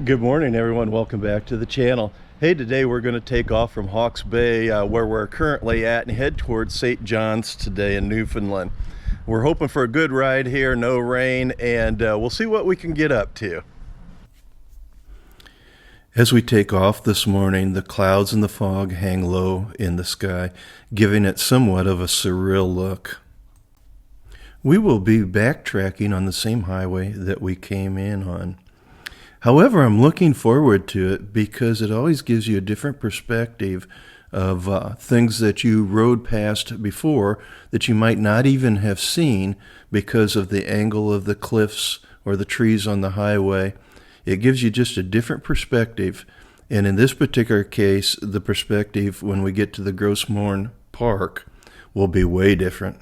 Good morning, everyone. Welcome back to the channel. Hey, today we're going to take off from Hawke's Bay, where we're currently at, and head towards St. John's today in Newfoundland. We're hoping for a good ride here, no rain, and we'll see what we can get up to. As we take off this morning, the clouds and the fog hang low in the sky, giving it somewhat of a surreal look. We will be backtracking on the same highway that we came in on. However, I'm looking forward to it because it always gives you a different perspective of things that you rode past before that you might not even have seen because of the angle of the cliffs or the trees on the highway. It gives you just a different perspective. And in this particular case, the perspective when we get to the Gros Morne Park will be way different.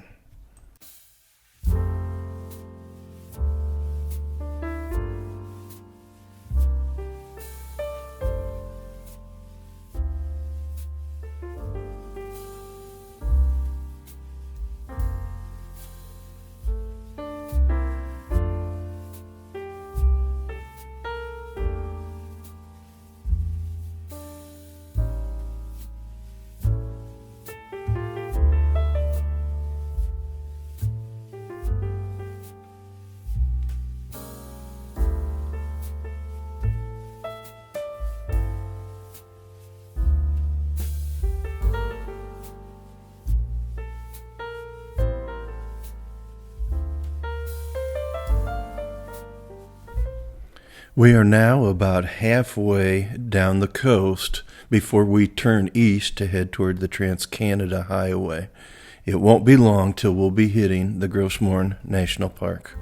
We are now about halfway down the coast before we turn east to head toward the Trans-Canada Highway. It won't be long till we'll be hitting the Gros Morne National Park.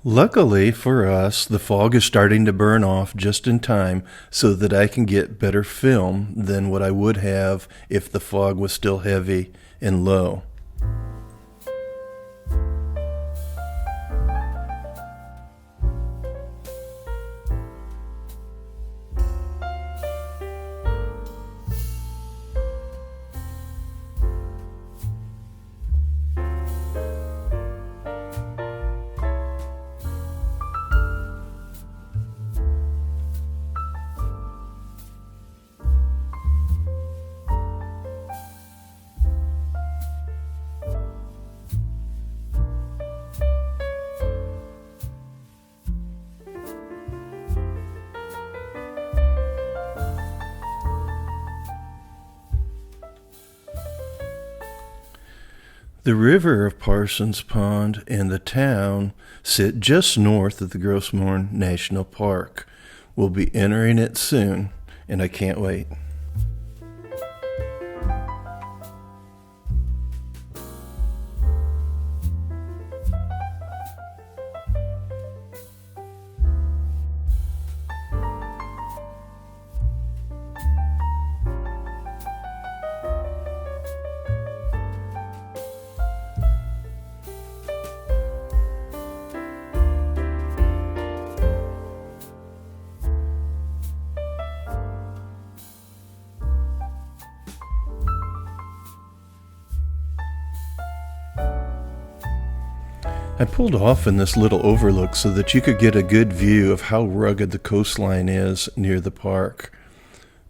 Luckily for us, the fog is starting to burn off just in time so that I can get better film than what I would have if the fog was still heavy and low. The river of Parsons Pond and the town sit just north of the Gros Morne National Park. We'll be entering it soon, and I can't wait. I pulled off in this little overlook so that you could get a good view of how rugged the coastline is near the park.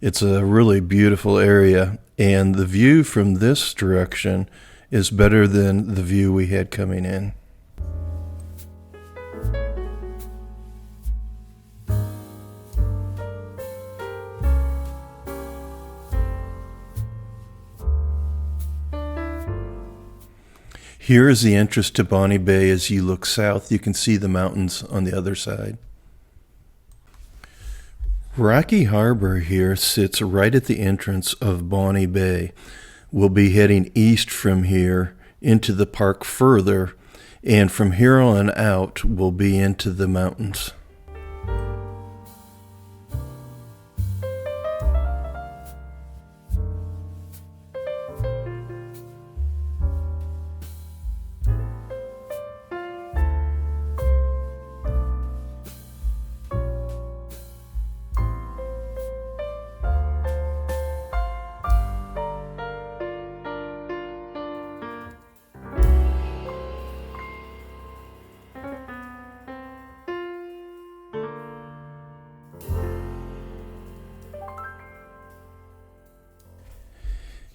It's a really beautiful area, and the view from this direction is better than the view we had coming in. Here is the entrance to Bonnie Bay. As you look south, you can see the mountains on the other side. Rocky Harbor here sits right at the entrance of Bonny Bay. We'll be heading east from here into the park further, and from here on out we'll be into the mountains.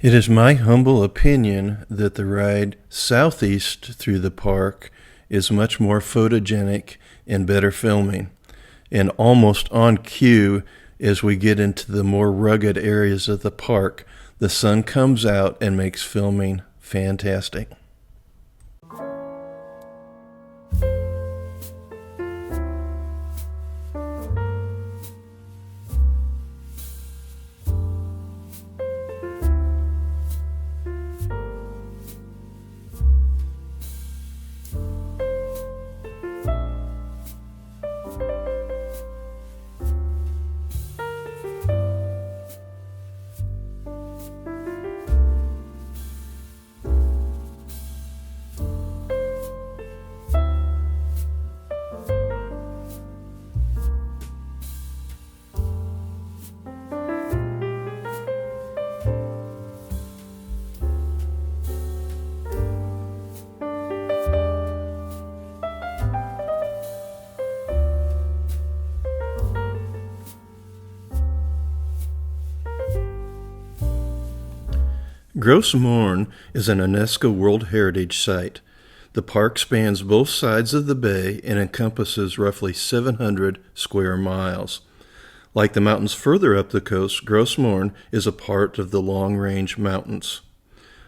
It is my humble opinion that the ride southeast through the park is much more photogenic and better filming, and almost on cue as we get into the more rugged areas of the park. The sun comes out and makes filming fantastic. Gros Morne is an UNESCO World Heritage Site. The park spans both sides of the bay and encompasses roughly 700 square miles. Like the mountains further up the coast, Gros Morne is a part of the Long Range Mountains.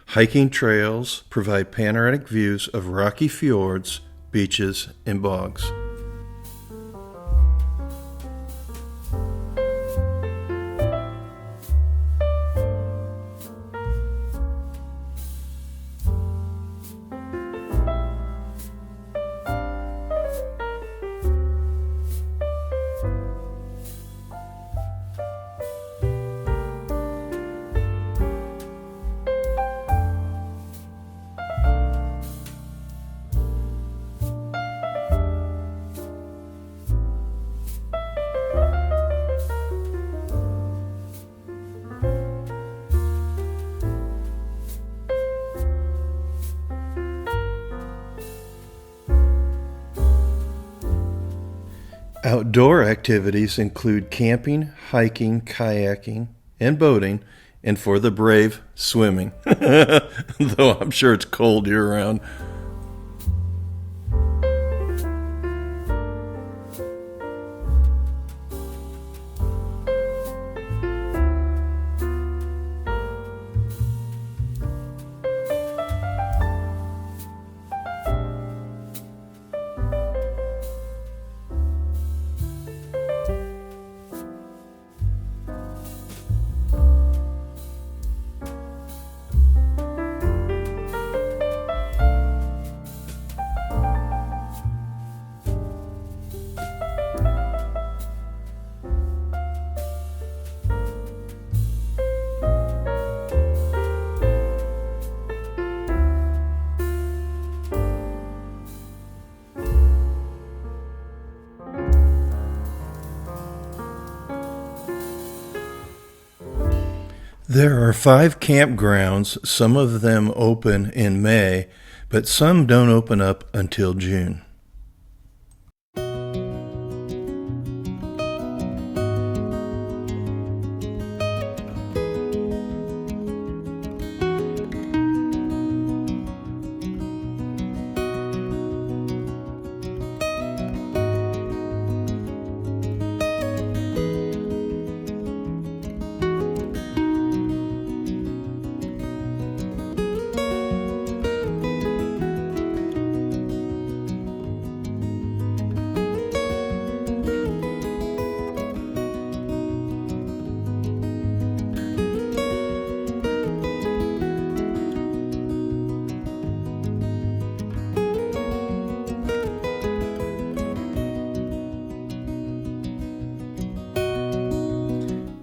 Hiking trails provide panoramic views of rocky fjords, beaches, and bogs. Outdoor activities include camping, hiking, kayaking, and boating, and for the brave, swimming. Though I'm sure it's cold year-round. There are 5 campgrounds, some of them open in May, but some don't open up until June.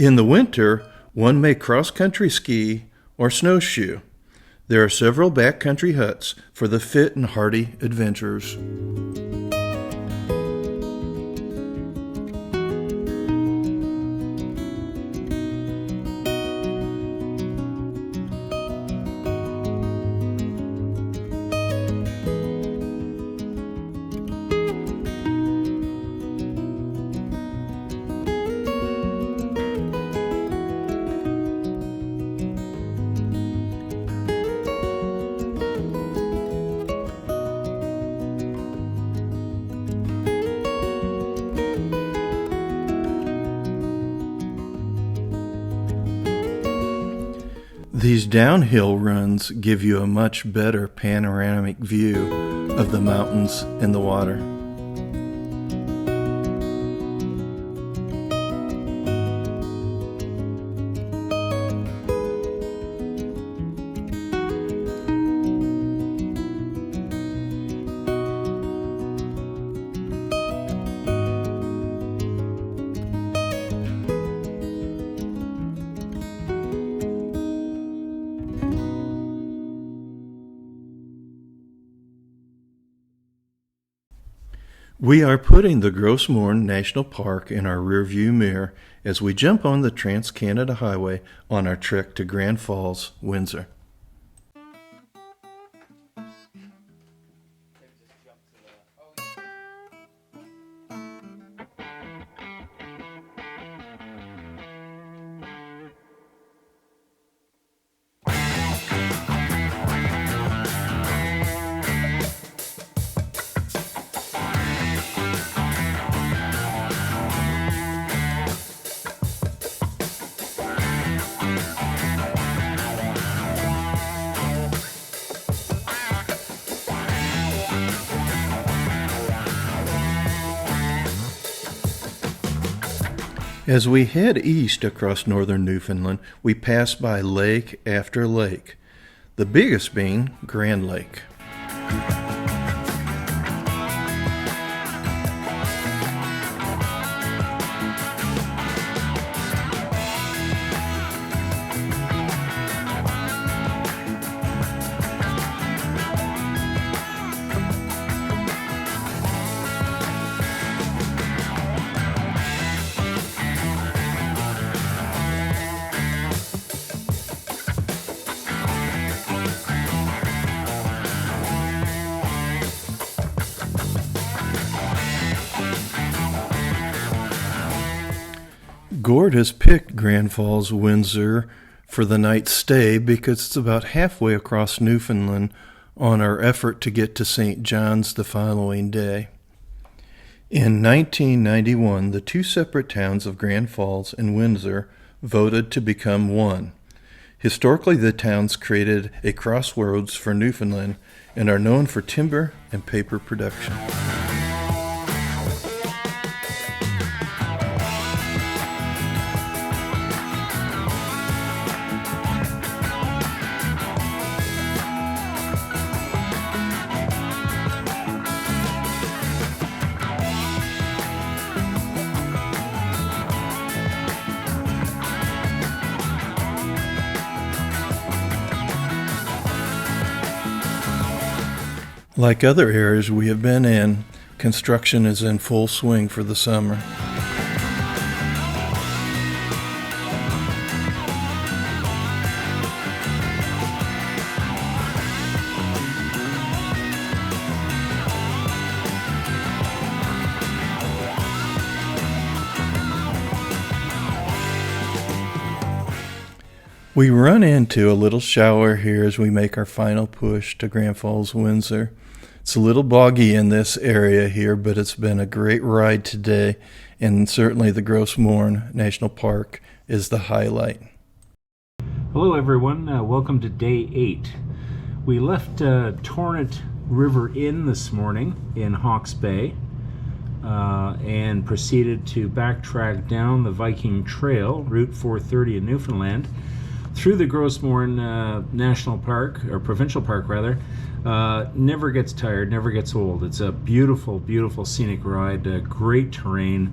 In the winter, one may cross-country ski or snowshoe. There are several backcountry huts for the fit and hardy adventurers. These downhill runs give you a much better panoramic view of the mountains and the water. We are putting the Gros Morne National Park in our rearview mirror as we jump on the Trans-Canada Highway on our trek to Grand Falls, Windsor. As we head east across northern Newfoundland, we pass by lake after lake, the biggest being Grand Lake. Gord has picked Grand Falls, Windsor for the night's stay because it's about halfway across Newfoundland on our effort to get to St. John's the following day. In 1991, the two separate towns of Grand Falls and Windsor voted to become one. Historically, the towns created a crossroads for Newfoundland and are known for timber and paper production. Like other areas we have been in, construction is in full swing for the summer. We run into a little shower here as we make our final push to Grand Falls, Windsor. It's a little boggy in this area here, but it's been a great ride today, and certainly the Gros Morne National Park is the highlight. Hello everyone, welcome to day 8. We left Torrent River Inn this morning in Hawke's Bay and proceeded to backtrack down the Viking Trail, Route 430 in Newfoundland, through the Gros Morne National Park, or Provincial Park rather. Never gets tired, never gets old. It's a beautiful, beautiful scenic ride, great terrain,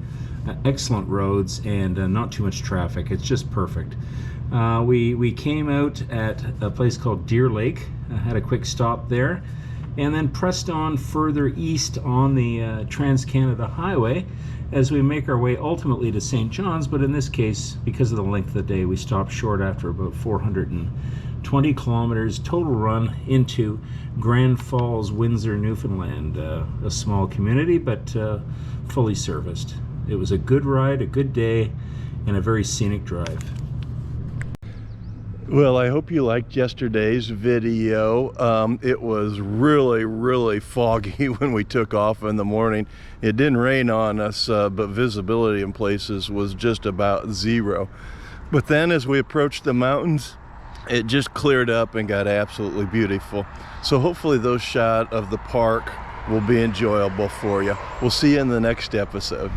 excellent roads and not too much traffic. It's just perfect. We came out at a place called Deer Lake, had a quick stop there, and then pressed on further east on the Trans-Canada Highway as we make our way ultimately to St. John's, but in this case, because of the length of the day, we stopped short after about 420 kilometers total run into Grand Falls, Windsor, Newfoundland, a small community, but fully serviced. It was a good ride, a good day, and a very scenic drive. Well, I hope you liked yesterday's video. It was really foggy when we took off in the morning. It didn't rain on us, but visibility in places was just about zero. But then as we approached the mountains, it just cleared up and got absolutely beautiful. So hopefully those shots of the park will be enjoyable for you. We'll see you in the next episode.